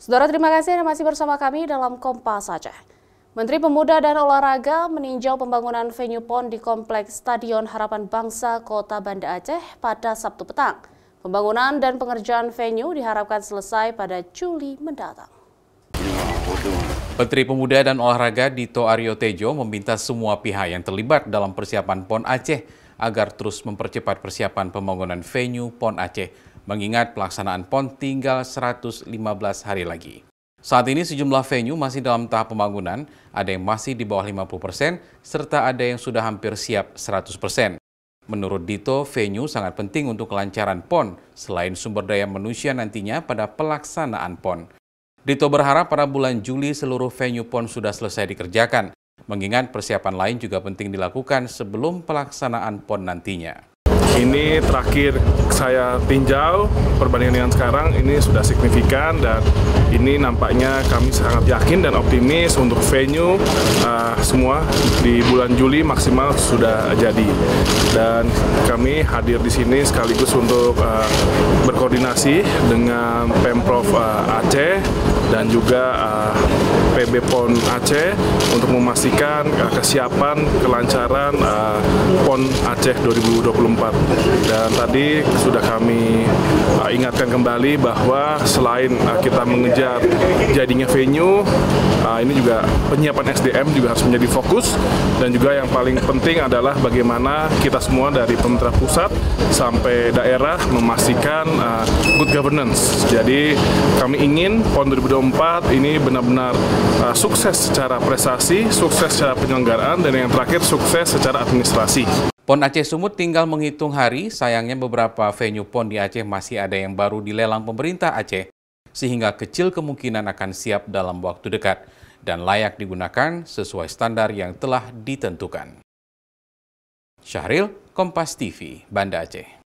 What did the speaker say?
Saudara, terima kasih Anda masih bersama kami dalam Kompas Aceh. Menteri Pemuda dan Olahraga meninjau pembangunan venue PON di Kompleks Stadion Harapan Bangsa Kota Banda Aceh pada Sabtu petang. Pembangunan dan pengerjaan venue diharapkan selesai pada Juli mendatang. Menteri Pemuda dan Olahraga Dito Aryo Tejo meminta semua pihak yang terlibat dalam persiapan PON Aceh agar terus mempercepat persiapan pembangunan venue PON Aceh, mengingat pelaksanaan PON tinggal 115 hari lagi. Saat ini sejumlah venue masih dalam tahap pembangunan, ada yang masih di bawah 50%, serta ada yang sudah hampir siap 100%. Menurut Dito, venue sangat penting untuk kelancaran PON, selain sumber daya manusia nantinya pada pelaksanaan PON. Dito berharap pada bulan Juli seluruh venue PON sudah selesai dikerjakan, mengingat persiapan lain juga penting dilakukan sebelum pelaksanaan PON nantinya. Ini terakhir saya tinjau, perbandingan dengan sekarang ini sudah signifikan dan ini nampaknya kami sangat yakin dan optimis untuk venue semua di bulan Juli maksimal sudah jadi. Dan kami hadir di sini sekaligus untuk berkoordinasi dengan Pemprov Aceh dan juga PB PON Aceh untuk memastikan kesiapan kelancaran PON Aceh 2024. Dan tadi sudah kami ingatkan kembali bahwa selain kita mengejar jadinya venue, ini juga penyiapan SDM juga harus menjadi fokus, dan juga yang paling penting adalah bagaimana kita semua dari pemerintah pusat sampai daerah memastikan good governance. Jadi kami ingin PON 2024 ini benar-benar sukses secara prestasi, sukses secara penyelenggaraan, dan yang terakhir sukses secara administrasi. PON Aceh Sumut tinggal menghitung hari, sayangnya beberapa venue PON di Aceh masih ada yang baru dilelang pemerintah Aceh, sehingga kecil kemungkinan akan siap dalam waktu dekat dan layak digunakan sesuai standar yang telah ditentukan. Syahril, Kompas TV, Banda Aceh.